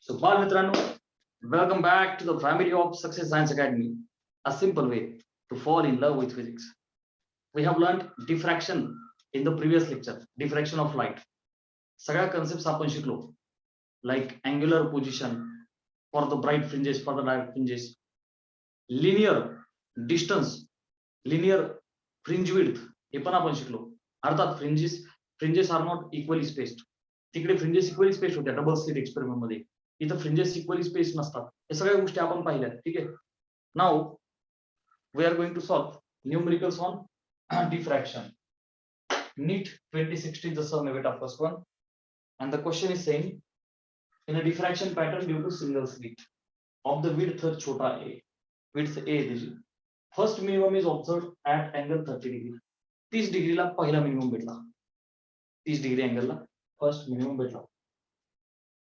So, Mitrano, welcome back to the family of Success Science Academy, a simple way to fall in love with physics. We have learned diffraction in the previous lecture, diffraction of light. सगळ्या concepts आपण शिकलो, like angular position for the bright fringes, for the dark fringes, linear distance, linear fringe width, हे पण आपण शिकलो. अर्थात fringes are not equally spaced. तिकडे fringes equally spaced होत्या डबल स्लिट एक्सपेरिमेंट मध्ये, इथं फ्रिंजेस इक्वली स्पेस नसतात. हे सगळ्या गोष्टी आपण पाहिल्या. ठीक आहे. Now we are going to solve numericals on diffraction. NEET 2016 the sum beta first one, and the question is saying in a diffraction pattern due to single slit of the width छोटा a, width a दिली, first minimum is observed at angle 30 degree. 30 डिग्रीला पहिला minimum भेटला. 30 degree अँगलला first minimum भेटला.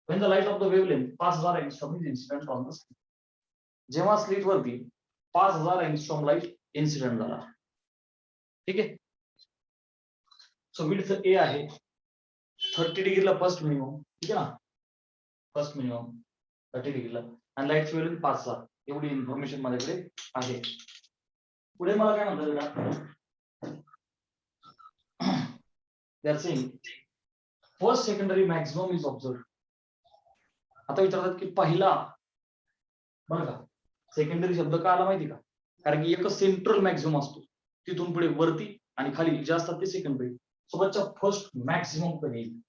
When the light of the wavelength 5000 angstrom is incident on the slit. जेव्हा slit वरती 5000 angstrom light incident झाला. ठीक आहे. सो विड्थ ए आहे 30 डिग्रीला फर्स्ट मिनिमम. ठीक आहे ना, फर्स्ट मिनिमम 30 डिग्रीला आणि लाईट वेव्हलेंथ 5000. एवढी इन्फॉर्मेशन माझ्याकडे आहे. पुढे मला काय म्हणतात बेटा, they are saying first secondary maximum is observed. आता विचारतात की पहिला, बरं का, सेकंडरी शब्द का आला माहिती का? कारण की एक सेंट्रल मॅक्सिमम असतो, तिथून पुढे वरती आणि खाली जे असतात ते सेकंडरी. सोबतच्या फर्स्ट मॅक्सिमम कधी येईल.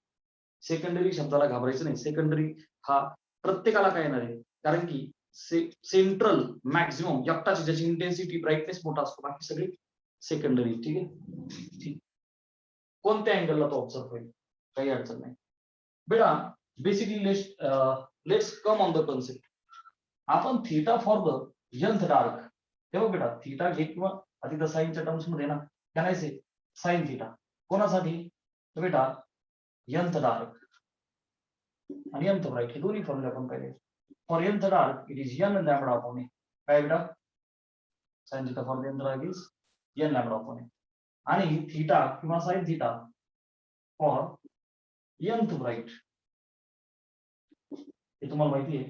सेकंडरी शब्दाला घाबरायचं नाही. सेकंडरी हा प्रत्येकाला काय येणार आहे, कारण की सेंट्रल मॅक्सिमम एकटाच ज्याची इंटेन्सिटी ब्राईटनेस मोठा असतो, बाकी सगळे सेकंडरी. ठीक आहे. ठीक. कोणत्या अँगलला तो ऑब्झर्व होईल, काही अडचण नाही बेटा. Basically let's come on the concept. आपण theta for the nth dark, हे बघ बेटा, थीटा घे किंवा तिथं साईनच्या टर्म्स मध्ये ना काय नाही, साइन थीटा कोणासाठी बेटा, nth डार्क आणि nth ब्राइट, हे दोन्ही फॉर्म्युला आपण पाहिले. For nth dark it is n lambda upon a. काय बेटा, sine theta for nth dark is n lambda upon a. आणि थीटा किंवा sine theta for nth bright, हे तुम्हाला माहिती आहे,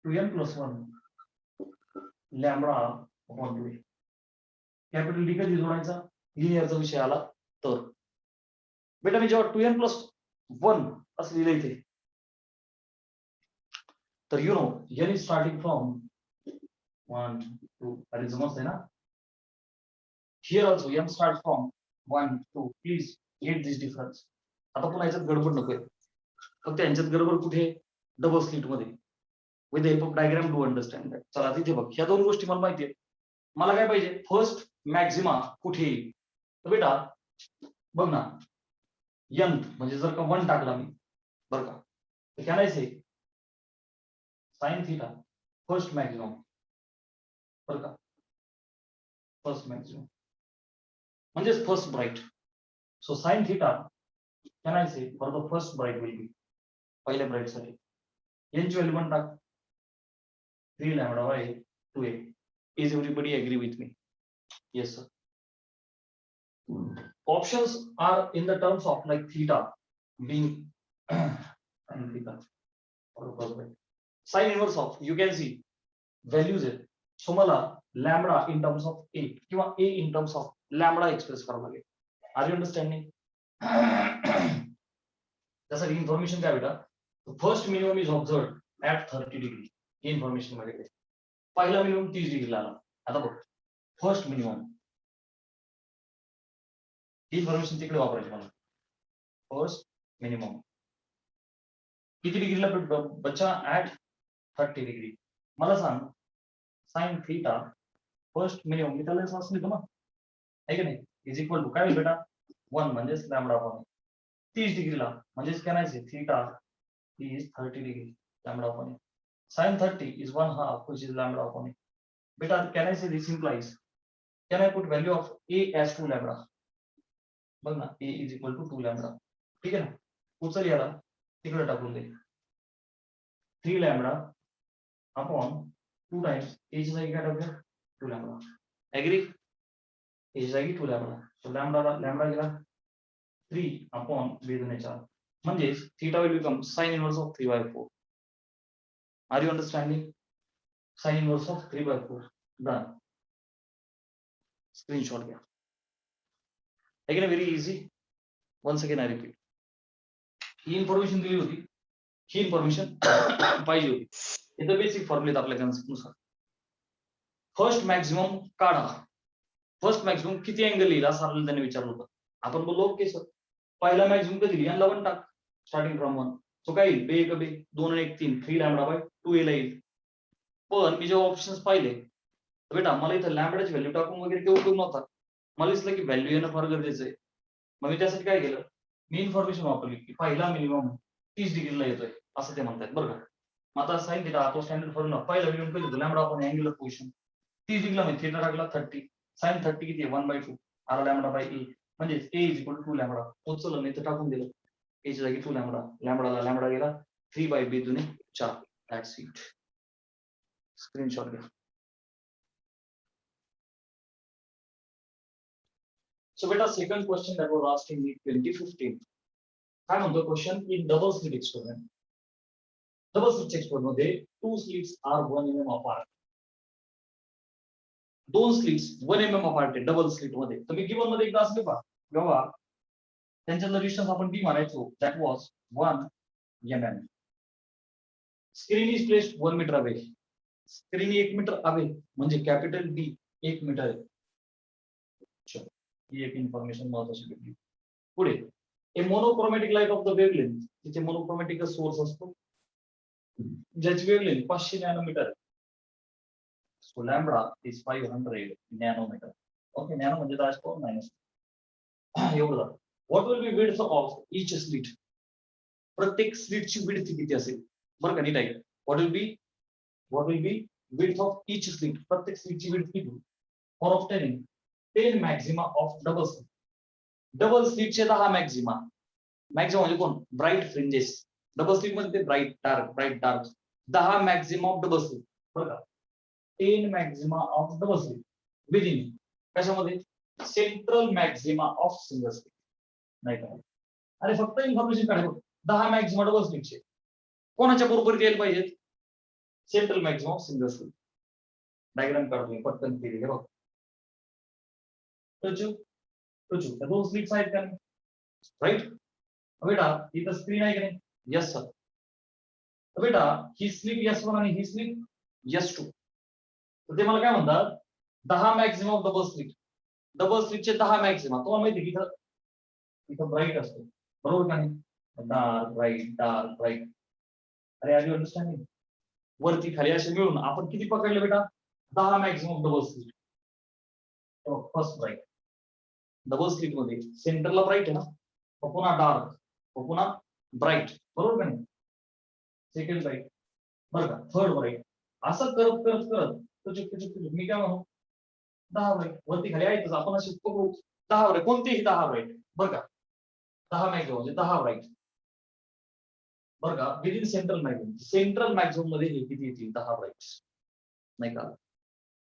2n + 1 lambda upon 2a. Capital D कधी जोडायचा, लिनियरचा विषय आला तर. बेटा मी जेव्हा 2n + 1 असं लिहिलं इथे, तर you know n is starting from 1 2. अरे समजतंय ना. Here also n start from 1 2. Please get this difference. आता पुन्हा याच्यात गडबड नकोय, फक्त यांच्यात गडबड कुठे, डबल स्लिट मध्ये. With the help of diagram to understand that. चला तिथे बघ, ह्या दोन गोष्टी मला माहिती आहेत. मला काय पाहिजे, फर्स्ट मॅक्झिमा कुठे येईल. तर बेटा बघ ना, nth म्हणजे जर का 1 टाकला मी, बरं का, तर can I say sine theta first maximum, बरं का, फर्स्ट मॅक्झिमम म्हणजे first bright. So sine theta can I say for the first bright will be, पहिल्या ब्राइट साठी n ची व्हॅल्यू 1 टाक, 3 lambda by 2a. Is everybody agree with me? Yes sir. Options are in the terms of like theta being and theta or sin inverse of, you can see values आहे. So मला lambda in terms of a किंवा a in terms of lambda express करावं लागेल. Are you understanding? त्यासाठी information काय बेटा, first minimum is observed at 30 degree. ही information मध्ये पहिला मिनिमम 30 डिग्रीला आला. आता बघ, फर्स्ट मिनिमम, ही इन्फॉर्मेशन तिकडे वापरायची मला. फर्स्ट मिनिमम किती डिग्रीला भेटतो बच्चा, ऍट 30 डिग्री. मला सांग साइन थीटा फर्स्ट मिनिमम, मी त्याला असं लिहितो ना, आहे की नाही, इज इक्वल टू काय बेटा, 1 म्हणजेच लॅम्बडा अपॉन 30 डिग्रीला म्हणजेच काय नाही, theta is 30 degree lambda upon. Sin 30 is 1/2, which is lambda upon a. Beta, can I say this implies? Can I put value of a as 2 lambda? बघ ना, a is equal to 2 lambda. ठीक आहे ना. उचल याला तिकडे टाकून दे. 3 lambda upon 2 times a ची जागी काय टाकूया, 2 lambda. Agree? a ची जागी 2 lambda. So lambda गेला 3 upon b 2 4. म्हणजे theta will become sin inverse of 3/4. Are you understanding? Sin inverse of 3/4. Done. Screenshot घ्या. Again very easy. Once again I repeat. He information दिली होती, ही information पाहिजे होती. इथं बेसिक फॉर्म्युलेत आपल्या नुसार फर्स्ट मॅक्झिमम काढा. फर्स्ट मॅक्झिमम किती अँगल येईल असं आपल्याला त्याने विचारलं होतं. आपण बोललो ओके सर, पहिला मॅक्झिमम कधी येईल याला 1 टाक, स्टार्टिंग फ्रॉम 1. सो काय येईल, 2 1 2, 2 आणि 1 3, 3 लॅम्बडा बाय 2 ला येईल. पण मी जेव्हा ऑप्शन्स पाहिले तर बेटा मला इथं लॅम्बडाची व्हॅल्यू टाकून वगैरे काही उपयोग नव्हता. मला दिसलं की व्हॅल्यू येणं फार गरजेचं आहे. मग मी त्यासाठी काय केलं, मी इन्फॉर्मेशन वापरली की पहिला मिनिमम 30 डिग्रीला येतोय असं ते म्हणतात बरं का. मग आता साइन थिटा तो स्टँडर्ड फॉर्म्युला पहिला मिनिमम कधी होतो, लॅम्बडा अपॉन अँग्युलर पोझिशन 30 डिग्रीला मी थिटा टाकला 30, साइन 30 किती आहे 1/2 आर लॅम्बडा बाय ए, म्हणजे ए इज इक्वल टू 2 लॅम्बडा. पोचलं नाही तर टाकून दिलं, एच्या जागी 2 लॅम्बडा, लॅम्बडाला लॅम्बडा गेला 3/b दुने 4. That's it. स्क्रीनशॉट घ्या. So beta, second question that was asked in 2015. काय म्हणतो question, in double slit experiment. Double slit experiment मध्ये 2 slits are 1 mm apart. 2 slits 1 mm apart आहे डबल स्लिट मध्ये. तर मी given मध्ये एकदा असले पहा, जेव्हा त्यांच्यातलं डिस्टन्स आपण डी मानायचो, that was 1 mm. Screen is placed 1 metre away. Screen 1 metre away म्हणजे कॅपिटल डी 1 मीटर आहे. ही एक इन्फॉर्मेशन महत्वाची भेटली. पुढे a monochromatic light of the wavelength, तिथे मोनोक्रोमॅटिक सोर्स असतो ज्याची wavelength 500 nanometre. So lambda is 500 nanometre. Okay, nano म्हणजे 10⁻⁻. एवढं. What will be width of each slit. प्रत्येक स्लिटची विड्थ किती असेल बरं का, नीट आहे. What will be width of each slit. प्रत्येक स्लिटची विड्थ किती for obtaining 10 maxima of double slit. Double स्लिटचे 10 मॅक्झिमा. मॅक्झिमा म्हणजे कोण, ब्राईट फ्रिंजेस. डबल स्लिट मध्ये ते bright dark 10 maxima of double slit बरं का. 10 maxima of double slit within कशामध्ये, central maxima of single slit. नाही का, अरे फक्त इन्फॉर्मेशन काढा. 10 मॅक्झिमा डबल स्लिटचे कोणाच्या बरोबर यायला पाहिजेत, central maxima of single slit. Diagram काढतो पटकन केली हे बघ. त्या 2 स्लिट्स आहेत का, राईट. बेटा इथं स्क्रीन आहे की नाही, यस सर. बेटा ही स्लिप S1 आणि ही स्लिप S2. तर ते मला काय म्हणतात, 10 maxima of double slit. Double स्लिटचे 10 मॅक्झिमा. तुम्हाला माहिती की इथं ब्राईट असतो बरोबर का नाही, डार्क ब्राईट. अरे आर यू अंडरस्टँडिंग. वरती खाली असे मिळून आपण किती पकडले बेटा, 10 maxima of double slit. First bright double slit मध्ये सेंटरला ब्राईट आहे ना, पुन्हा डार्क, पुन्हा ब्राईट बरोबर का नाही. सेकंड ब्राईट बरं का, थर्ड ब्राईट. असं करत करत करत मी काय म्हणू, 10 ब्राईट वरती खाली आहेतच. आपण असे पकडू 10 ब्राईट, कोणतेही 10 ब्राईट बरं का. 10 मॅक्झिमम म्हणजे 10 ब्राईट बरं का, within central maximum. Central maximum मध्ये हे किती येतील, 10 ब्राईट नाही का.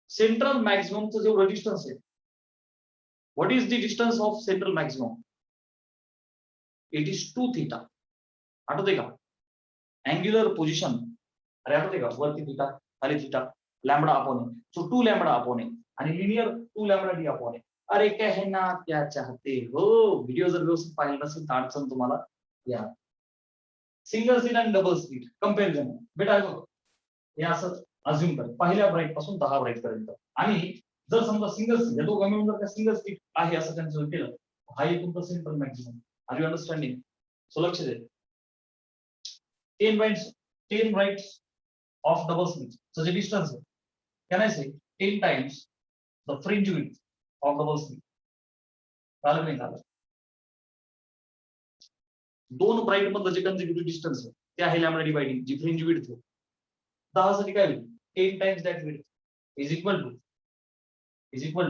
सेंट्रल मॅक्झिममचं जेवढं डिस्टन्स आहे, what is the distance of central maximum, it is 2 theta. आठवते का, अँग्युलर पोझिशन. अरे आठवते का, वरती थीटा खाली theta, lambda upon A. So 2 lambda upon a आणि लिनियर 2 लॅम्बडा डी अपॉन ए. अरे कहना क्या चाहते हो. व्हिडिओ जर व्यवस्थित पाहिला नसेल तर अडचण तुम्हाला या. सिंगल स्लिट आणि डबल स्लिट कंपॅरिझन बेटा बघ, हे असं अज्युम कर पहिल्या ब्राईट पासून 10 ब्राईट पर्यंत. आणि जर समजा सिंगल स्लिट, दोघं मिळून जर सिंगल स्लिट आहे असं कन्सिडर केलं, हा आहे तुमचा central maximum. Are you understanding. So लक्ष दे, 10 ब्राईट्स of double slit. So the distance, can I say 10 times the fringe width of double slit. कळलं नाही झालं. 2 ब्राईट मधलं जे कंसेक्युटिव्ह डिस्टन्स आहे ते आहे लॅम्बडा डिवाइडिंग जी फ्रिंज विड्थ आहे. 10 साठी काय होईल, 10 times that width is equal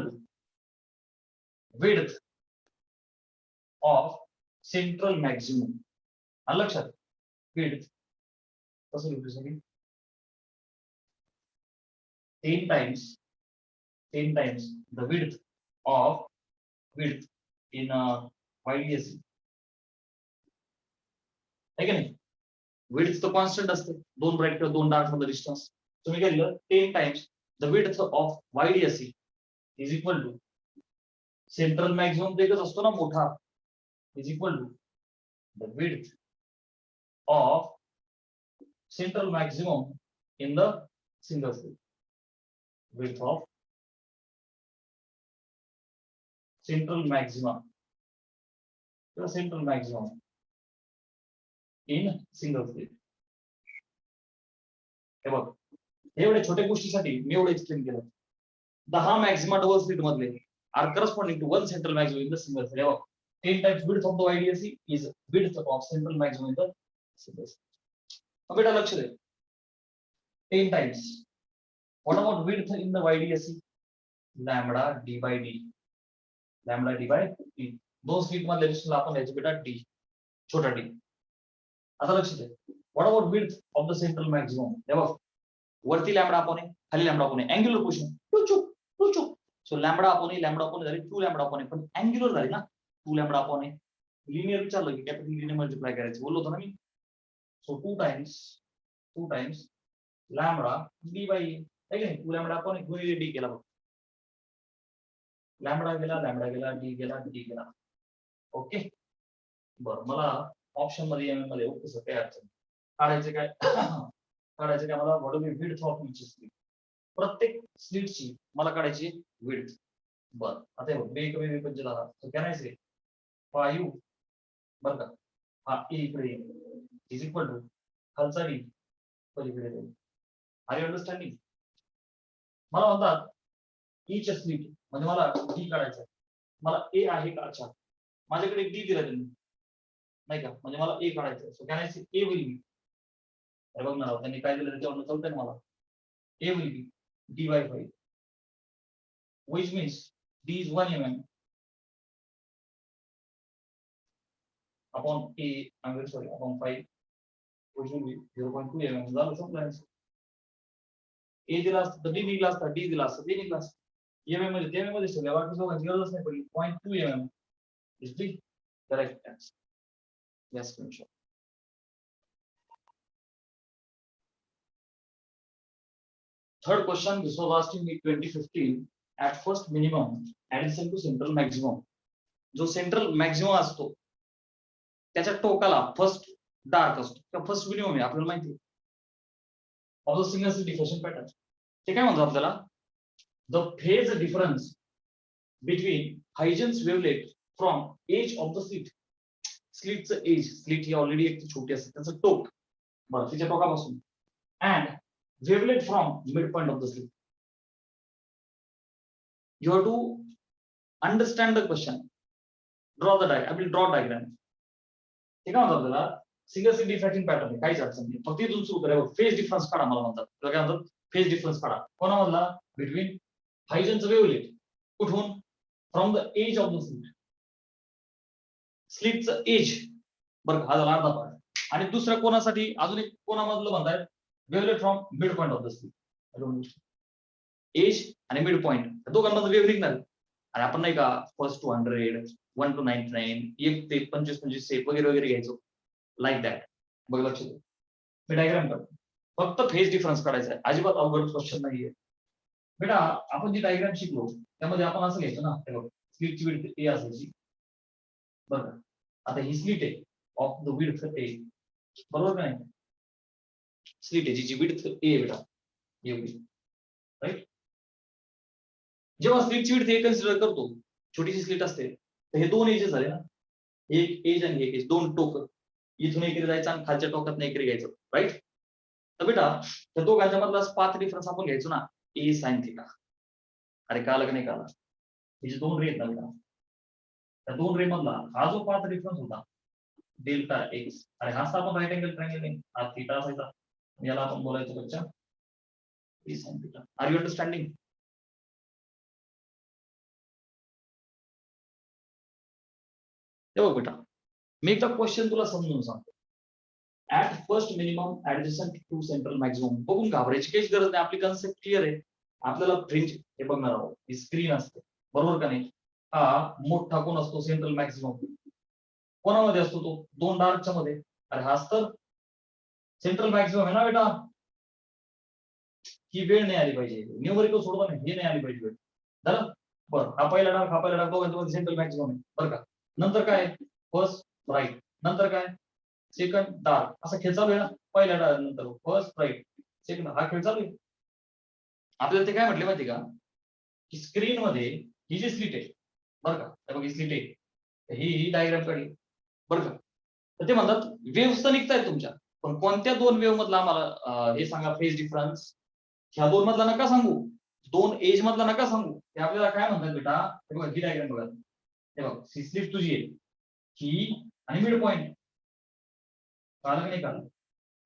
to width of central maximum. आलं लक्षात, विड्थ कसं लिहू सगळी 10 times the width in YDSC. है कि नहीं. विड्थ तर कॉन्स्टंट असते, दोन ब्राईट किंवा दोन डार्क मधलं डिस्टन्स. तुम्ही काय लिहिलं 10 times the width of YDSE is equal to central maximum एकच असतो ना मोठा, is equal to the width of central maximum in the single slit. Width of central maximum. The central maximum in single slit. हे बघ, एवढ्या छोट्या गोष्टीसाठी मी एवढं एक्सप्लेन केलं. 10 मॅक्झिमा डबल स्लिट मधले are corresponding to one central maximum in the single slit. हे बघ, 10 times width of the YDSE is width of central maximum in the single slit. बेटा लक्ष दे, 10 times. What about width in the YDSE? Lambda d by d. Lambda d by d. दोन slit मधल्या डिस्टन्सला आपण घ्यायचं बेटा d, छोटा d. आता लक्ष दे. What about width of the central maximum? हे बघ, वरती लॅम्बडा आपण आहे, खाली लॅम्बडा आपण आहे. Angular position two. So lambda आपण झाली 2 लॅम्बडा आपण आहे, पण अँग्युलर झाली ना 2 लॅम्बडा आपण आहे. लिनियर विचारलं की कॅपिटल लिनियर मल्टिप्लाय करायचं बोललो होतो ना मी. So 2 times lambda d by e. आहे की नाही, 2 लॅम्बडा आपण गुणिले d केला बघ. लॅम्बडा गेला d गेला. ओके, बरं, मला ऑप्शन मध्ये एम मध्ये ओके सर, काय अडचण काढायचं काय मला what is width of each slit. प्रत्येक स्लिटची मला काढायची विड्थ. बरं, आता हे बघ, कमी 15 तर काय नाही 5 बरं का, हा ए इकडे इज इक्वल टू खालचा d पलीकडे जाईल. Are you understanding? मला म्हणतात ईच स्लिट म्हणजे मला डी काढायचं, मला ए आहे का? अच्छा, माझ्याकडे डी दिला त्यांनी नाही का, म्हणजे मला ए काढायचं. So can I say a will be, अरे बघ ना त्यांनी काय दिलं त्याच्यावर कळतंय मला. A will be D by 5 which means d is 1 mm upon a, I'm very sorry, upon 5 which will be 0.2 mm. झालं समजा ए दिला असतं तर डी निघला असता, डी दिला असतं डी निघला असतं. एमएम मध्ये एमएम मध्ये ठेवल्या बाकी दोघांची गरजच नाही पडली. 0.2 mm is the correct answer. Yes, sure. Third question, this was asked in 2015. At first minimum addition to central maximum. जो सेंट्रल मॅक्झिमम असतो त्याच्या टोकाला फर्स्ट डार्क असतो किंवा फर्स्ट मिनिमम आहे आपल्याला माहिती आहे. Of the single slit diffraction pattern. ते काय म्हणतो आपल्याला, the phase difference between Huygens wavelet from edge of the slit. स्लिटचं एज, स्लिट ही ऑलरेडी एक छोटी असते, त्याचं टोक बरं तिच्या टोकापासून, and wavelet from mid point of the slit. You have to understand the question. Draw the diagram. I will draw diagram. ठीक आहे, आपल्याला सिंगल स्लिट डिफ्रॅक्शन पॅटर्न आहे, काहीच अडचण नाही. फक्त इथून सुरू करायचं, फेज डिफरन्स काढा मला म्हणतात. काय म्हणतात, फेज डिफरन्स काढा. कोणामधला? बिटवीन हायजेनचं वेवलेट, कुठून? From the edge of the slit. स्लिटचं एज बरं हा झाला अर्धा पार्ट. आणि दुसऱ्या कोणासाठी अजून एक कोणामधलं म्हणतायत, wavelet from mid point of the slit. Edge आणि मिड पॉइंट दोघांमध्ये वेव निघणार. आणि आपण नाही का फर्स्ट 200 1 to 99 1 ते 25 सेप वगैरे वगैरे घ्यायचो लाईक दॅट. बघ लक्ष दे, मी डायग्राम करतो. फक्त फेज डिफरन्स काढायचा आहे, अजिबात अवघड क्वेश्चन नाहीये बेटा. आपण जी डायग्राम शिकलो त्यामध्ये आपण असं घ्यायचो ना, स्लिटची विड्थ ए असायची बरं. आता ही स्लिट आहे ऑफ द विड्थ ए, बरोबर का नाही? स्लिट आहे जी विड्थ ए बेटा एवढी, राईट. जेव्हा स्लिटची विड्थ हे कन्सिडर करतो, छोटीशी स्लिट असते, तर हे दोन एजेस झाले ना, एक एज आणि एक एज, दोन टोक. इथून इकडे जायचं आणि खालच्या टोकात इकडे घ्यायचं, राईट. तर बेटा त्या दोघांच्या मधला पाथ डिफरन्स आपण घ्यायचो ना, ए साइन थिटा. अरे काला का नाही काला, हे जे दोन रे आहेत ना बेटा, त्या दोन रे मधला हा जो पाथ डिफरन्स होता डेल्टा एक्स, अरे हा आपण राईट अँगल ट्रायंगल नाही, हा थिटा असायचा, याला आपण बोलायचं बच्चा a sine theta. Are you understanding? बेटा मी एकदा क्वेश्चन तुला समजून सांगतो. At first minimum adjacent to central maximum. बघून घाबरायची काहीच गरज नाही, आपली कन्सेप्ट क्लिअर आहे. आपल्याला फ्रिंज हे बघणार आहोत, ही स्क्रीन असते बरोबर का नाही. हा मोठा कोण असतो? Central maximum. कोणामध्ये असतो तो? दोन डार्कच्या मध्ये. अरे हाच तर सेंट्रल मॅक्सिमम आहे ना बेटा, ही वेळ नाही आली पाहिजे, न्यूमरिकल सोडवा नाही, हे नाही आली पाहिजे वेळ. झालं बरं, हा पहिला डाग हा पहिला डाग दोघांमध्ये सेंट्रल मॅक्सिमम आहे बरं का. नंतर काय फर्स्ट राईट, नंतर काय सेकंड डार्क, असा खेळ चालू आहे ना. पहिल्या डाग नंतर फर्स्ट राईट सेकंड, हा खेळ चालू आहे. आपल्याला ते काय म्हटले माहिती का, की स्क्रीन मध्ये ही जी स्लिट आहे बरं का, हे बघ ही स्लिट आहे, ही डायग्राम काढली बरं का. तर ते म्हणतात वेव्स तर निघतायत तुमच्या, पण कोणत्या दोन वेव्ह मधला आम्हाला हे सांगा फेज डिफरन्स. ह्या दोन मधला नका सांगू, दोन एज मधला नका सांगू, ते आपल्याला काय म्हणतात बेटा, हे बघा ही डायग्राम बघा, हे बघ सी स्लिट तुझी आहे ही आणि मिड पॉइंट, कळलं की नाही कळलं,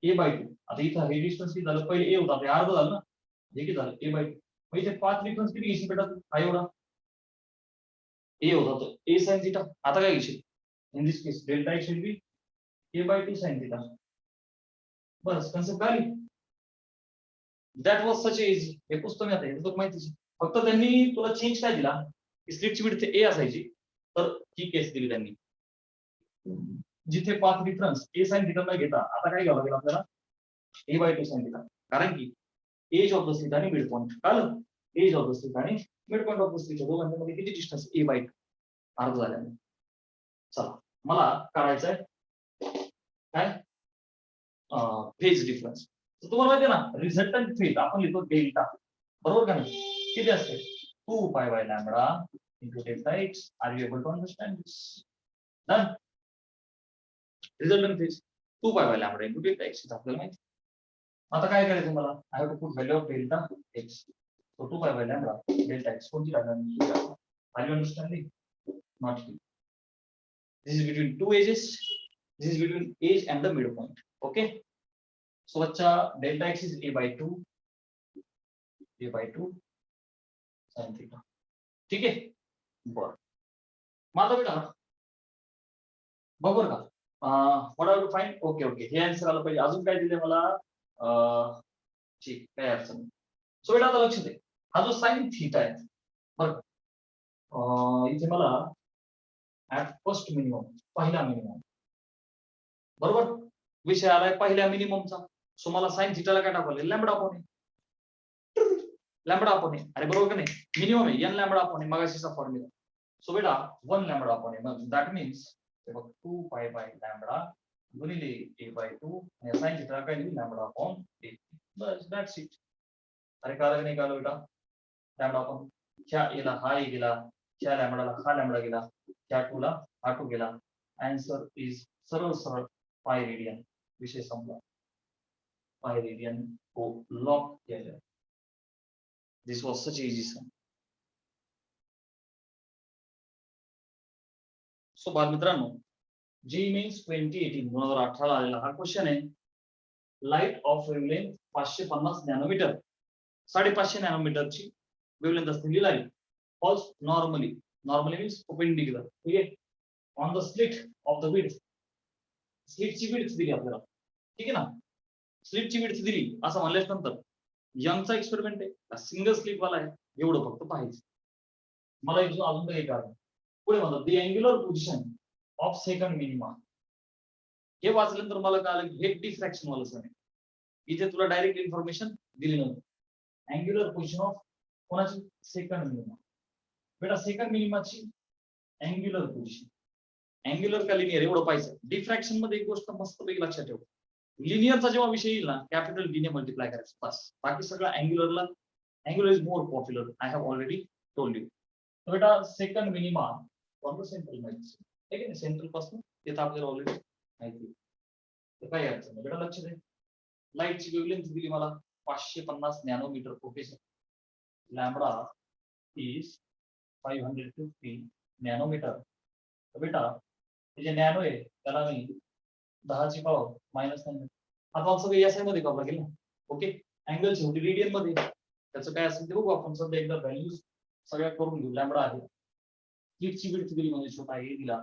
A/2. आता इथं हे डिस्टन्स किती झालं, पहिले ए होता, अर्ध झालं ना, हे किती झालं A/2. मग इथे पाच डिफरन्स किती घेशील बेटा तू, हा एवढा ए होता तो ए साइन थिटा. आता काय घेशील, in this case delta X will be A/2 sine theta. बस कन्सेप्ट कळली. That was such easy. हे पुस्तक आता हे तुला माहितीच, फक्त त्यांनी तुला चेंज काय दिला, स्लिटची विड्थ ए असायची, तर ही केस दिली त्यांनी, जिथे पाथ डिफरन्स ए साइन थिटा न घेता आता काय घ्यावं लागेल आपल्याला, A/2 साइन थिटा. कारण की एज ऑफ द स्लिट आणि मिड पॉइंट, कळलं, एज ऑफ द स्लिट आणि mid point of the slit दोघांमध्ये किती डिस्टन्स A/2, अर्ध झाल्याने. चला मला काढायचं आहे काय फेज डिफरन्स. तर तुम्हाला माहिती आहे ना, रिझल्टंट फेज आपण लिहितो डेल्टा, बरोबर का नाही, किती असते 2π/λ into delta x. Are you able to understand this? Done. Resultant phase 2π/λ into delta x आपल्याला माहिती. आता काय करायचं मला, I have to put value of delta X. So 2π/λ delta X कोणती टाकणार, आर यू अंडरस्टँडिंग, नॉट ही. This is between two edges. This is between edge and the midpoint. Okay. So बच्चा delta x is A/2 sin theta. ठीक आहे बरं. मग आता बेटा बरोबर का, what are to find, okay okay हे आन्सर आलं पाहिजे. अजून काय दिले मला, ठीक काय अडचण नाही. सो बेटा आता लक्ष दे, हा जो साइन थीटा आहे बरं, इथे मला ऍट फर्स्ट मिनिमम, पहिला मिनिमम, बरोबर विषय आलाय पहिल्या मिनिममचा. सो मला साइन थिटाला काय टाकवलं, लॅम्बडा अपॉन लॅम्बडा अपॉन, अरे बरोबर का नाही, मिनिमम आहे n लॅम्बडा अपॉन मगाशीचा फॉर्म्युला. सो बेटा 1 लॅम्बडा अपॉन मग दॅट मीन्स 2π/λ गुणिले A/2 आणि साइन थिटा काय लिहिलं लॅम्बडा अपॉन a. बस दॅट्स इट. अरे कारण नाही काढलं बेटा, लॅम्बडा अपॉन ह्या एला हा ए गेला, ह्या लॅम्बडाला हा लॅम्बडा गेला, ह्या 2 ला हा 2 गेला. आन्सर इज सरळ सरळ पाय रेडियन. विषय संपला. पाय रेडियन को लॉक केलं. This was such easy sum. So बालमित्रांनो, जी मीन्स 2018 ला आलेला हा क्वेश्चन आहे. लाईट ऑफ वेवलेंथ 550 नॅनोमीटर, 550 नॅनोमीटरची वेवलेंथ असलेली light falls normally means perpendicular, ठीक आहे, on the slit of the width. स्लिटची विड्थ दिली आपल्याला, ठीक आहे ना, स्लिटची विड्थ दिली असं म्हणल्यास नंतर यंगचा एक्सपेरिमेंट आहे, सिंगल स्लिट वाला आहे, एवढं फक्त पाहायचं. मला अजून काही कारण पुढे म्हणतात the angular position of second minima. हे वाचल्यानंतर मला कळालं की हे डिफ्रॅक्शन वाला सर आहे. इथे तुला डायरेक्ट इन्फॉर्मेशन दिली नव्हती. अँग्युलर पोझिशन ऑफ कोणाची, सेकंड मिनिमा. बेटा सेकंड मिनिमाची अँग्युलर पोझिशन, अँग्युलर का लिनियर एवढं पाहिजे. डिफ्रॅक्शन मध्ये एक गोष्ट मस्तपैकी लक्षात ठेव, लिनियरचा जेव्हा विषय येईल ना, कॅपिटल डी ने मल्टिप्लाय करायचं बस, बाकी सगळं अँग्युलरला. Angular is more popular, I have already told you. तर बेटा second minima from the central माहिती, ठीक आहे, सेंट्रल पासून ते तर आपल्याला ऑलरेडी माहिती. तर काही अडचण नाही बेटा, लक्ष दे. लाईटची वेवलेंथ दिली मला 550 nanometre. Professor lambda is 550 nanometre. तर बेटा हे जे नॅनो आहे त्याला मी 10 ची पॉवर -9. आता सगळं एसआय मध्ये करावं लागेल ना. ओके, अँगल शेवटी रेडियन मध्ये, त्याचं काय असेल ते बघू आपण. सध्या एकदा व्हॅल्यूज सगळ्या करून घेऊ. लॅम्बडा आहे, स्लिटची विड्थ दिली म्हणजे छोटा ए दिला.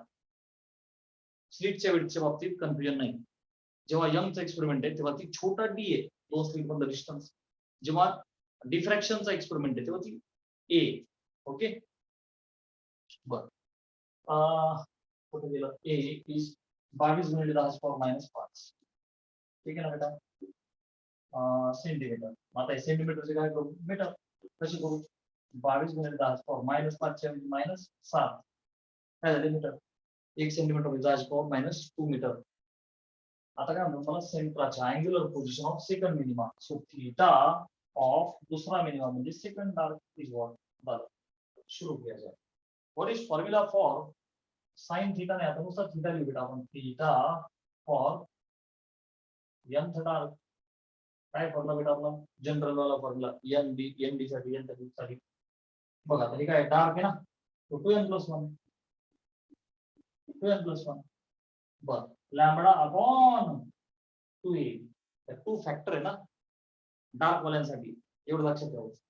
स्लिटच्या विड्थच्या बाबतीत कन्फ्युजन नाही. जेव्हा यंगचा एक्सपेरिमेंट आहे तेव्हा ती छोटा डी आहे, दोन स्लिट मधलं डिस्टन्स. जेव्हा डिफ्रॅक्शनचा एक्सपेरिमेंट आहे तेव्हा ती ए. ओके बर, कुठे गेलं, ए इज 22 × 10⁻⁵. ठीक आहे ना बेटा? सेंटीमीटर. आता सेंटीमीटरचे काय करू मीटर, कशी करू? 22 गुणिले 10 पॉवर मायनस 5 मायनस 7 काय झाले मीटर. 1 सेंटीमीटर म्हणजे 10 पॉवर मायनस 2 मीटर. आता काय म्हणतो मला सेंटरच्या angular position of second minima. So theta of दूसरा मिनिमा म्हणजे सेकंड डार्क इज व्हाट. बरं शुरू किया जाए. What is formula for sine theta नाही, आता नुसता थीटा लिहू बेटा आपण. थीटा फॉर nth डार्क काय फॉर्म्युला बेटा आपला जनरल वाला फॉर्म्युला एन डी साठी बघा तरी काय डार्क आहे ना, तो 2n+1 2n+1 बर लॅम्बडा अपॉन 2a. 2 फॅक्टर आहे ना डार्क वाल्यांसाठी, एवढं लक्षात ठेवायचं.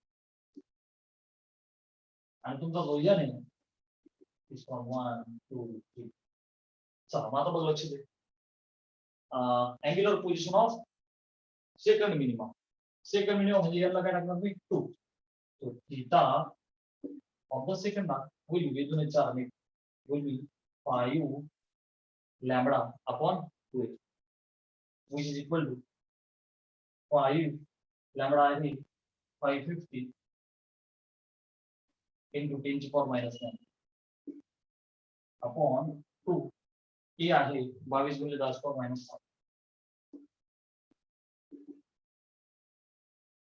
आणि तुमचा जो n आहे 1 2 3. चला मग आता बघ लक्ष दे. Angular position of second minima. Second minima म्हणजे याला काय टाकणार मी 2. तो theta of the second dark will be 4 will be 5 lambda upon 2a which is equal to 5 lambda आहे 550 into 10 to the power minus 9 upon 2 a आहे 22 गुणिले 10 to the power minus 7.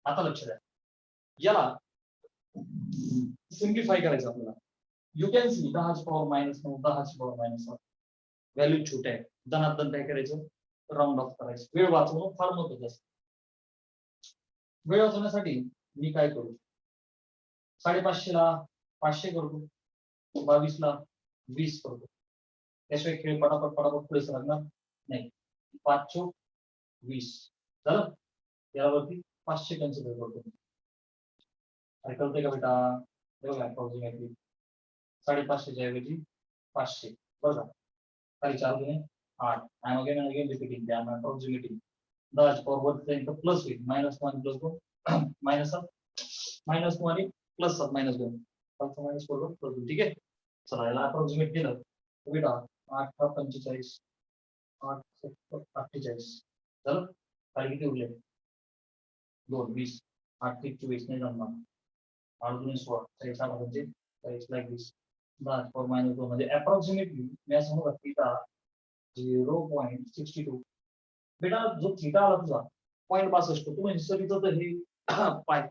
आता लक्ष द्या, याला सिम्प्लिफाय करायचं आपल्याला. You can see 10 to the power minus 9 10 to the power minus 7 value छोटे आहे. धनात्मक काय करायचं राऊंड ऑफ करायचं. वेळ वाचवणं फार महत्त्वाचं असतं. वेळ वाचवण्यासाठी मी काय करू 550 ला 500 करतो, 22 ला 20 करतो. त्याशिवाय खेळ पटापट पुढे सरकणार नाही. 5 चोक 20 झालं. यावरती 500 कन्सिडर करतो. काय कळतंय का बेटा? बघा अप्रॉक्सिमेटली 550 च्या ऐवजी 500 बघा खाली 4 गुणे 8. आय एम अगेन रिपीटिंग द्या अप्रॉक्सिमेटिंग 10 ची पॉवर वरती जाईल तर प्लस होईल -1 प्लस 2 मायनस 2 आणि प्लस 7 -2 मायनस 4 प्लस 2. ठीक आहे. चला याला अप्रॉक्सिमेट केलं तर बेटा 8 × 45 8 × 48 झालं. खाली किती उरले 2 20 8 × 24 नाही जमणार. 8 × 16 46 म्हणजे 40 लाईक दिस 10 ची पॉवर -2 म्हणजे अप्रॉक्सिमेटली मी असं म्हणू थीटा 0.62. बेटा जो थीटा आला तुझा 0.62 तू म्हणजे सरीचं तर हे पाय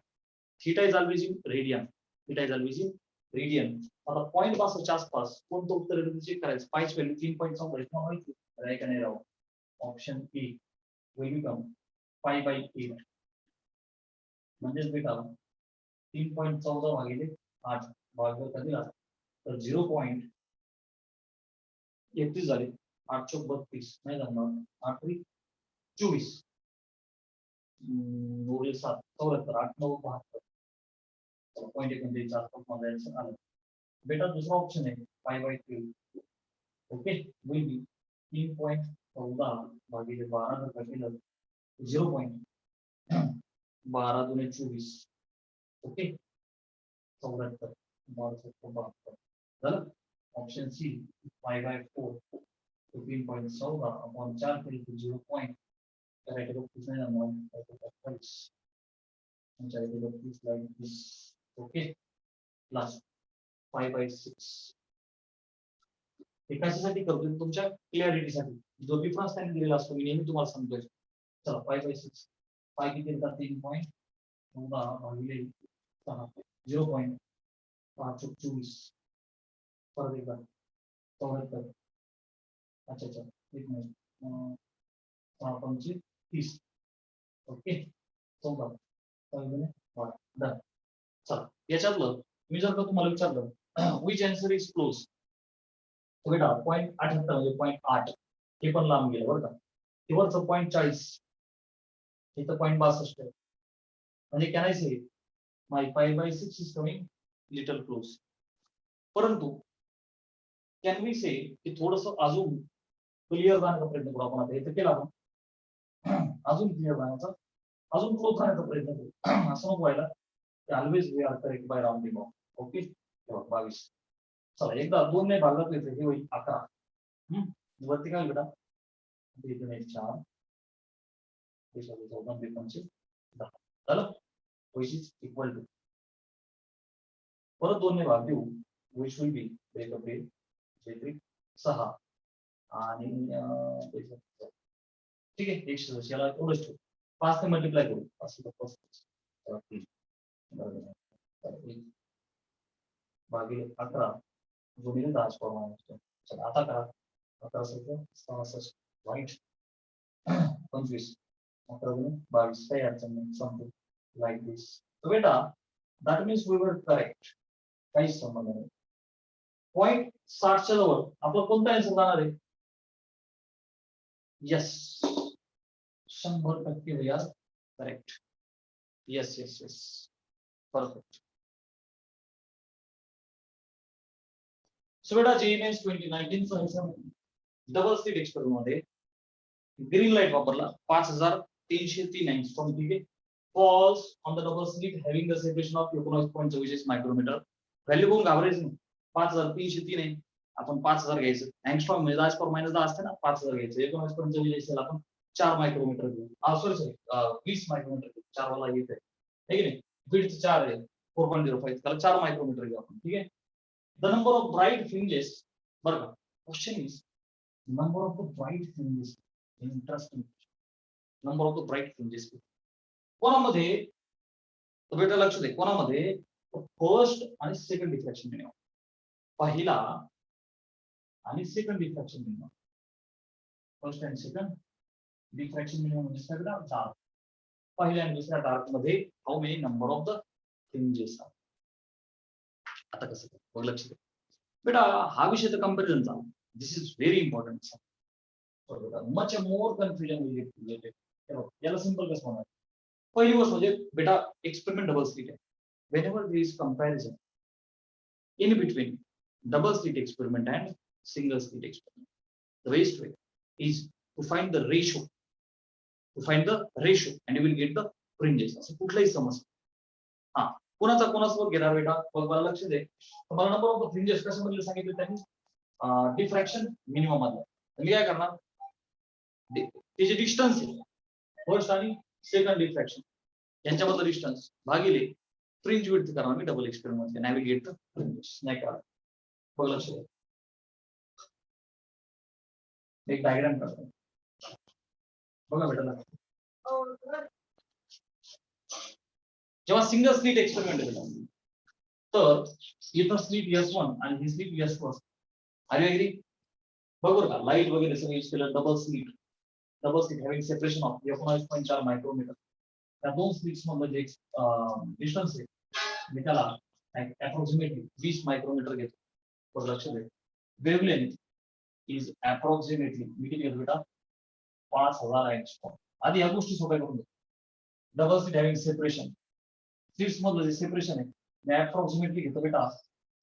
theta is always in radian. Theta is always in radian. आता 0.62 च्या आसपास कोणतं उत्तर येतं चेक करायचं. पायची व्हॅल्यू 3.14 माहिती आहे का नाही राव? ऑप्शन ए विल बिकम 5/8 म्हणजेच बेटा 3.14 भागिले 8 भागिले कधी झाला तर 0.31 झाले. 8 चोक 32 नाही जमणार. 8 त्रिक 24 9 7 74 8 9 72 0.31 आसपास माझा आन्सर आला. बेटा दुसरा ऑप्शन आहे 5/3 ओके विल बी 3.14 भागिले 12 जर केलं 0.12 दुने 24 ओके 74 72 झालं. ऑप्शन सी 5/4 3.14 अपॉन 4 केली 0. करायचं 32 नाही जमणार 48 लाईक दिस ओके. लास्ट 5/6 हे कशासाठी करतो तुमच्या क्लिअरिटीसाठी. जो डिफरन्स त्यांनी दिलेला असतो मी नेहमी तुम्हाला सांगतोय. चला 5/6 5 किती येतात 3.14 भागिले 6 0.524 परत एकदा 74 अच्छा एक मिनिट 6/30 ओके 14 डन. चला याच्यातलं मी जर का तुम्हाला विचारलं विच आन्सर इज क्लोज बेटा 0.78 म्हणजे 0.8 हे पण लांब गेलं बरं का. हे वरचं 0.40 इथं 0.62 म्हणजे can I say my 5/6 is coming little close. परंतु कॅन वी से की थोडस अजून क्लिअर जाण्याचा प्रयत्न करू आपण. आता इथं केला आपण अजून क्लिअर जाण्याचा अजून क्लोज जाण्याचा प्रयत्न करू. असं नको व्हायला की always we are correct by rounding off. Okay 22 चला एकदा 2 ने भागलं तर हे होईल 11. वरती काय बेटा 4 झालं, which is equal to परत 2 ने भाग देऊ, which will be breakup rate जे 6 आणि ठीक आहे 100 याला एवढंच ठेवू 5 ने मल्टिप्लाय करू 5 भागिले 11 गुणिले 10 चा पावर मायनस 2. चला आता करा 11 66 राईट 25 11 गुणिले 22 काही अडचण नाही समथिंग लाईक दिस. तर बेटा that means we were correct, काहीच संबंध नाही. पॉइंट 60 च्या जवळ आपला कोणता आन्सर जाणार आहे? यस 100% भैया correct. Yes yes yes perfect. So बेटा JEE 2019 चा डबल स्लिट एक्सपेरिमेंट मध्ये ग्रीन लाईट वापरला 5303 एंगस्ट्रॉम. ठीक आहे. Falls on the double slit having the separation of 19.44 micrometre. Value कोण घाबरायचं नाही. 5303 आहे, आपण 5000 घ्यायचं. एंगस्ट्रॉम म्हणजे 10 पर मायनस 10 असते ना, 5000 घ्यायचं. 19.44 आपण 4 मायक्रोमीटर घेऊ. सॉरी 20 मायक्रोमीटर घेऊ. 4 वाला येत आहे, ठीक आहे. विड्थ 4 आहे 4.05, त्याला 4 मायक्रोमीटर घेऊ आपण. ठीक आहे. The number of bright fringes, बरं का, question is number of the bright fringes. Interesting. Number of the bright fringes कोणामध्ये, तर बेटा लक्ष दे, कोणामध्ये फर्स्ट आणि सेकंड डिफ्रॅक्शन मिनिमम, पहिला आणि सेकंड डिफ्रॅक्शन मिनिमम. फर्स्ट आणि सेकंड डिफ्रॅक्शन मिनिमम म्हणजे सगळा डार्क. पहिल्या आणि दुसऱ्या डार्क मध्ये how many number of the fringes. आता कसं बघ, लक्ष दे बेटा, हा विषय तर कंपॅरिझनचा. This is very important. Much more confusion related. याला सिंपल कसं होणार? पहिली गोष्ट म्हणजे बेटा एक्सपेरिमेंट डबल स्लिट आहे. Whenever there is comparison in between double slit experiment and single slit experiment, the best way is to find the ratio, and you will get the fringes. असं कुठलाही समस्या. हा कोणाचा कोणासोबत घेणार बेटा? बघ मला लक्ष दे. तुम्हाला नंबर ऑफ द फ्रिंजेस कशामध्ये सांगितलं त्यांनी? डिफ्रॅक्शन मिनिमम मधला. मी काय करणार, ते जे डिस्टन्स आहे फर्स्ट आणि सेकंड डिफ्रॅक्शन यांच्यामधलं डिस्टन्स भागिले फ्रिंज विड्थ करणार मी डबल एक्सपेरिमेंट मध्ये. नॅव्हिगेट द फ्रिंजेस नाही करा. बघ लक्ष दे, एक डायग्राम करतो बघा बेटा. जेव्हा सिंगल स्लिट एक्सपेरिमेंट केला तर इथं स्लिट S1 आणि ही slit S1. Are you agree? बरोबर का? लाईट वगैरे सगळं यूज केलं. Double slit having separation of 19.4 micrometre. त्या दोन स्लिट्स मधलं जे डिस्टन्स आहे मी त्याला अप्रॉक्सिमेटली 20 मायक्रोमीटर घेतो. तर लक्ष दे, वेव्हलेंथ इज अप्रॉक्सिमेटली मी किती घेतो बेटा? 5000 एंगस्ट्रॉम. आधी या गोष्टी सोप्या करून दे. Double slit having separation, slits मधलं जे सेपरेशन आहे मी अप्रॉक्सिमेटली घेतो बेटा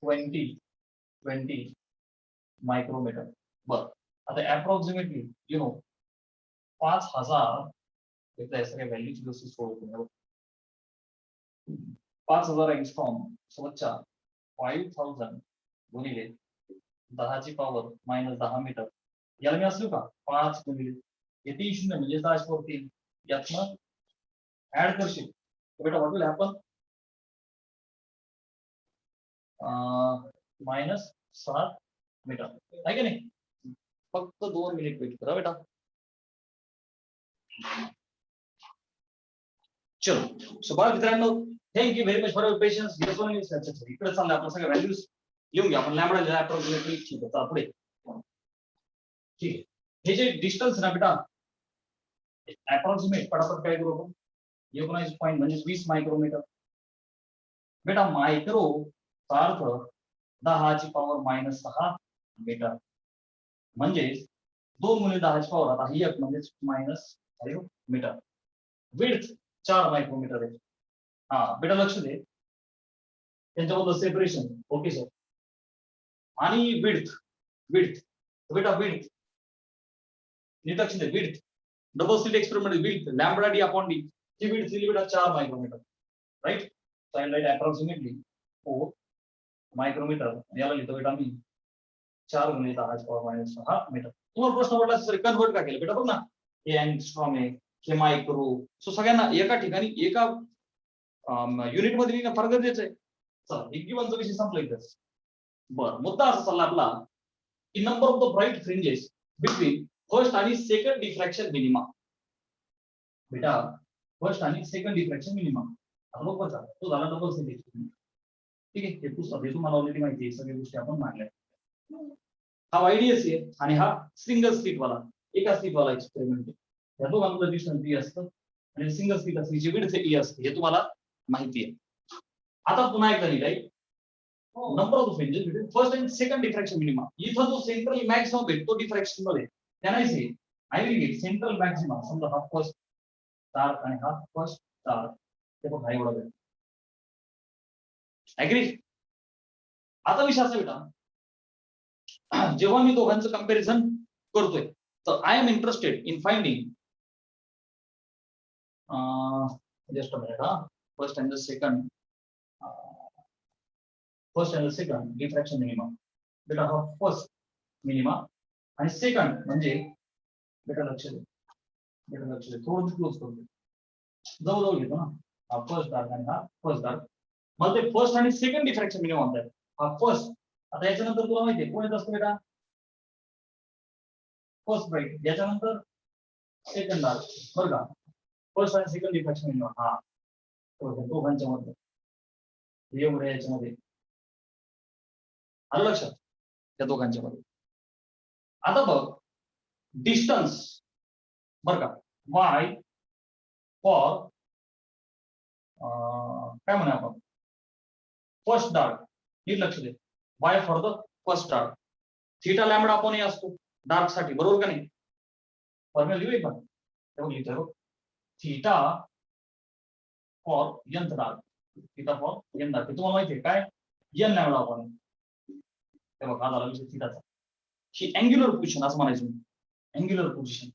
20 मायक्रोमीटर. बरं, आता अप्रॉक्सिमेटली 5000 सगळ्या व्हॅल्यूची गोष्टी सोडवतो. 5000 एंगस्ट्रॉम सोबतच्या 5000 गुणिले 10 ची पॉवर मायनस 10 मीटर. याला मी असलो का 5 गुणिले हे 3 शून्य म्हणजे 6/3 यातनं ऍड करशील बेटा वाटलं आपण -7 मीटर आहे की नाही. फक्त 2 मिनिट वेट करा बेटा. चलो सो बाळ मित्रांनो, thank you very much for your patience. इकडे चाललं आपण सगळ्या व्हॅल्यूज लिहून घ्या. आपण लॅम्बडा लिहिला अप्रॉक्सिमेटली. ठीक आहे, चला पुढे. ठीक आहे, हे जे डिस्टन्स ना बेटा अप्रॉक्सिमेट पटापट काय करू आपण? 19 पॉईंट म्हणजे 20 मायक्रोमीटर. बेटा मायक्रो चा अर्थ 10 ची पॉवर मायनस 6 मीटर म्हणजे 2 गुणिले 10 ची पॉवर. आता ही एक म्हणजे -5 मीटर. विड्थ 4 मायक्रोमीटर आहे. हा बेटा लक्ष दे, त्यांच्याबद्दल सेपरेशन ओके सर. आणि विड्थ बेटा विड्थ नीट लक्ष दे. Width double slit experiment width lambda D upon D ची विड्थ दिली बेटा 4 micrometre. Right, sine light approximately 4 micrometre. याला लिहितो बेटा मी 4 गुणिले 10 ची पॉवर मायनस 6 मीटर. तुम्हाला प्रश्न पडला सर कन्वर्ट का केलं बेटा? बघ ना, हे एंगस्ट्रॉम आहे, हे मायक्रो. सो सगळ्यांना एका ठिकाणी एका युनिट मध्ये लिहिणं फार गरजेचं आहे. चला एक गिव्हनचा विषय संपला इथंच. बरं मुद्दा असा चालला आपला की number of the bright fringes between first आणि सेकंड डिफ्रॅक्शन मिनिमा. बेटा फर्स्ट आणि सेकंड डिफ्रॅक्शन मिनिमा आता बरोबर झाला, तो झाला डबल स्लिट एक्सपेरिमेंट. ठीक आहे, हे पुस्तक तुम्हाला ऑलरेडी माहिती आहे, सगळ्या गोष्टी आपण मांडल्या. हा वायडीएसी आहे आणि हा सिंगल स्लिट वाला, एका स्लिट वाला एक्सपेरिमेंट आहे. या दोघांमध्ये डिस्टन्स बी असतं आणि सिंगल स्लिट असली जी विड्थ ई असते, हे तुम्हाला माहिती आहे. आता पुन्हा एकदा लिहिलंय number of fringes between first and second diffraction minima. इथं जो सेंट्रल मॅक्सिमम भेटतो डिफ्रॅक्शन मध्ये त्यांना से ऍग्रीगेट सेंट्रल मॅक्सिमम. समजा हा फर्स्ट स्टार आणि हा फर्स्ट स्टार, ते पण एवढा भेटतो. ऍग्री. आता विषय असा बेटा, जेव्हा मी दोघांचं कंपॅरिझन करतोय तर I am interested in finding just a minute, first and the second diffraction minimum. बेटा हा फर्स्ट मिनिमा आणि सेकंड म्हणजे बेटा लक्ष दे, थोडं क्लोज करतो, जवळ घेतो ना. हा फर्स्ट डार्क आणि हा फर्स्ट डार्क, मला ते फर्स्ट आणि सेकंड डिफ्रॅक्शन मिनिमम म्हणतात. हा फर्स्ट. आता याच्यानंतर तुला माहिती आहे कोण येत असतं बेटा, फर्स्ट ब्राईट, याच्यानंतर सेकंड डार्क, बरं का. फर्स्ट आणि सेकंड डिफ्रॅक्शन मिनिमम हा दोघांच्या मध्ये एवढ्या याच्यामध्ये आलं लक्षात, त्या दोघांच्या मध्ये. आता बघ डिस्टन्स बरं का, वाय फॉर काय म्हणा आपण फर्स्ट डार्क, नीट लक्ष दे, why for the first dark theta lambda आपण हे असतो डार्क साठी, बरोबर का नाही. फॉर्म्युला लिहूया का, तेव्हा लिहितो theta for n dark, theta for n dark तुम्हाला माहिती आहे काय, एन लॅम्बडा आपण. तेव्हा का झाला विषय थीटाचा. ही अँग्युलर पोझिशन असं म्हणायचं, अँग्युलर पोझिशन,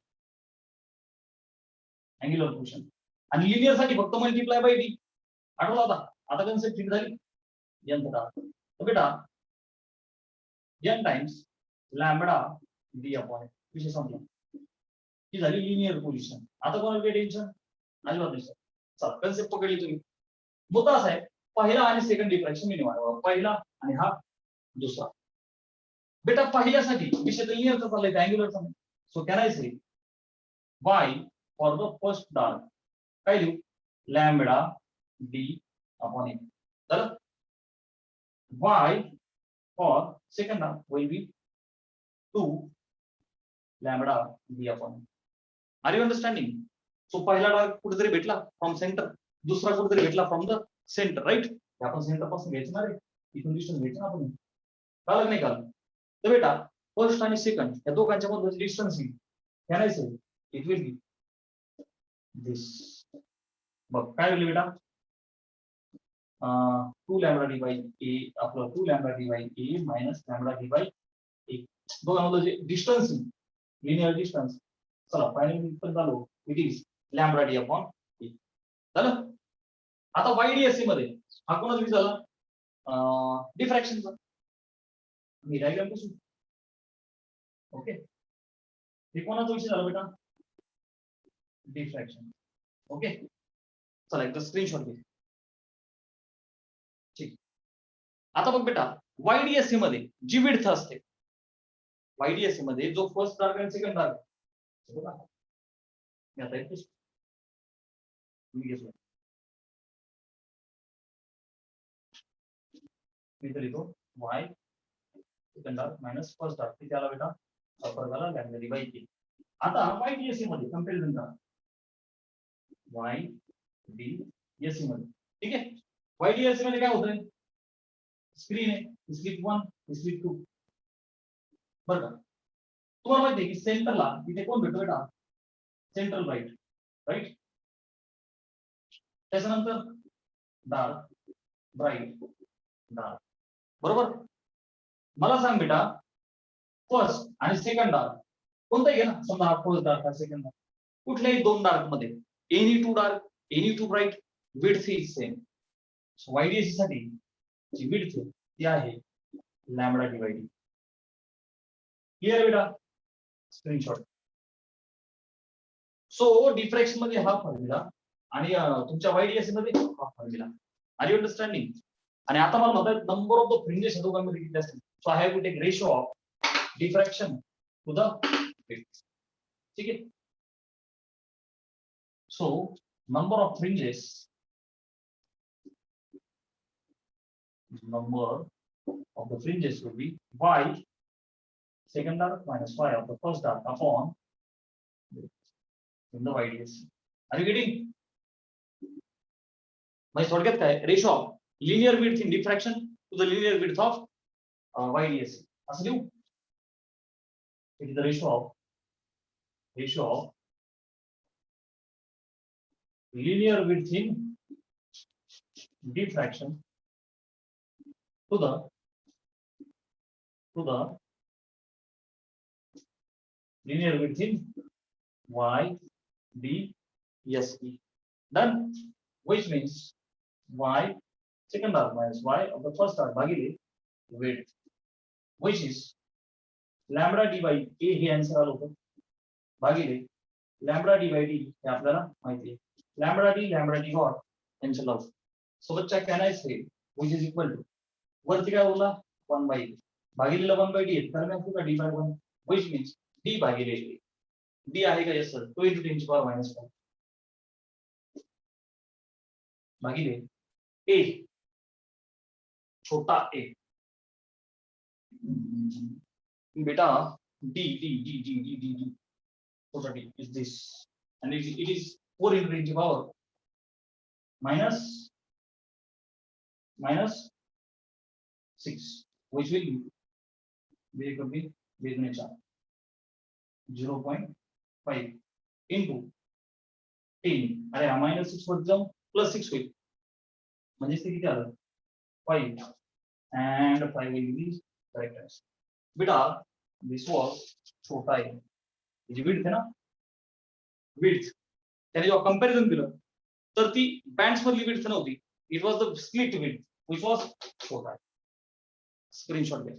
अँग्युलर पोझिशन. आणि लिनियर साठी फक्त मल्टिप्लाय बाय डी, आठवला होता. आता कन्सेप्ट ठीक झाली. एन डार्क तर बेटा n times lambda D upon विषय संपला. ही झाली लिनियर पोझिशन. आता कोणाला काही टेन्शन अजिबात नाही. चला कन्सेप्ट पकडली तुम्ही. मुद्दा असा आहे, पहिला आणि सेकंड डिफ्रॅक्शन मिनिमम, पहिला आणि हा दुसरा. बेटा पहिल्यासाठी विषय तर लिनियरचा चाललाय, अँग्युलरचा नाही. So can I say y for the first dark काय लिहू, लॅम्बडा डी अपॉन ए. तर y for second dark will be 2 lambda D upon a. Are you understanding. So पहिला डार्क कुठेतरी भेटला फ्रॉम सेंटर, दुसरा कुठेतरी भेटला फ्रॉम द सेंटर, राईट. आपण सेंटर पासून घ्यायचं ना रे, इथून डिस्टन्स घ्यायचं ना आपण, कळलं नाही का. तर बेटा फर्स्ट आणि सेकंड या दोघांच्या मध्ये distance can I say it will be this. बघ काय होईल बेटा, 2 लॅम्बडा डी बाय ए, आपलं 2 lambda D by a minus lambda D by a. दोघांमध्ये जे डिस्टन्स लिनियर डिस्टन्स, चला फायनली पण झालो, it is lambda D upon a. झालं. आता वायडीएससी मध्ये हा कोणाचा विषय झाला, डिफ्रॅक्शनचा. मी डायग्राम कसं, ओके. हे कोणाचा विषय झाला बेटा, डिफ्रॅक्शन. ओके चला एकदा स्क्रीनशॉट घे. ठीक. आता बघ बेटा वायडीएससी मध्ये जी विड्थ असते, वायडीएससी मध्ये जो फर्स्ट डार्क आणि सेकंड डार्क, मी आता एक मी घेतलं, मी तर लिहितो Y second dark minus first dark, किती आला बेटा, फरक आला लॅम्बडा डी बाय ए. आता वायडीएससी मध्ये कंपॅरिझन करा, वाय डी एससी मध्ये. ठीक आहे, वायडीएससी मध्ये काय होतंय, स्क्रीन आहे, स्लिप 1 स्लिप 2, बरं का. तुम्हाला माहिती आहे की सेंटरला इथे कोण भेटतो बेटा, सेंट्रल ब्राईट, राईट. त्याच्यानंतर डार्क ब्राईट डार्क, बरोबर. मला सांग बेटा फर्स्ट आणि सेकंड डार्क कोणता घे ना, समजा हा फर्स्ट डार्क हा सेकंड डार्क, कुठल्याही दोन डार्क मध्ये any two dark any two bright width is same. YDSE साठी जी विड्थ ती आहे lambda D by D. Clear बेटा, स्क्रीनशॉट. सो डिफ्रॅक्शन मध्ये हा फॉर्म्युला आणि तुमच्या YDS मध्ये हा फॉर्म्युला. R you understanding? आणि आता मला म्हणतात नंबर ऑफ द फ्रिंजेस या दोघांमध्ये किती असतील. So I have to take ratio of diffraction to the width. ठीक आहे. So number of fringes will be y second arc minus y of the first arc upon in the YDS. Are you getting? म्हणजे थोडक्यात काय ratio of linear width in diffraction to the linear width of YDS असं लिहू. It is the ratio of linear width in diffraction to the linear width in YDSE. Done. Which means y second arc minus y of the first arc भागिले width, which is lambda d by a हे answer आलं होतं भागिले lambda d by d हे आपल्याला माहिती आहे. lambda d got cancel out. So बच्चा can I say which is equal to वरती काय बोलला 1 by भागिलेला 1 by d आहे तर मी असू का d by 1 which means d भागिले d आहे का? yes sir 2 into 10 to the power minus 4 भागिले a छोटा a बेटा d छोटा d is this and it is 4 into 10 to the power minus 6 which will be equal to 0.5 into 10 अरे minus 6 वर जाऊन plus 6 होईल म्हणजे ते किती आलं 5 and 5 will be correct answer. बेटा this was छोटा आहे जी width आहे ना width त्याने जेव्हा कंपॅरिझन केलं तर ती बँड्स मधली width नव्हती. It was the split width which was छोटा. स्क्रीनशॉट घ्या.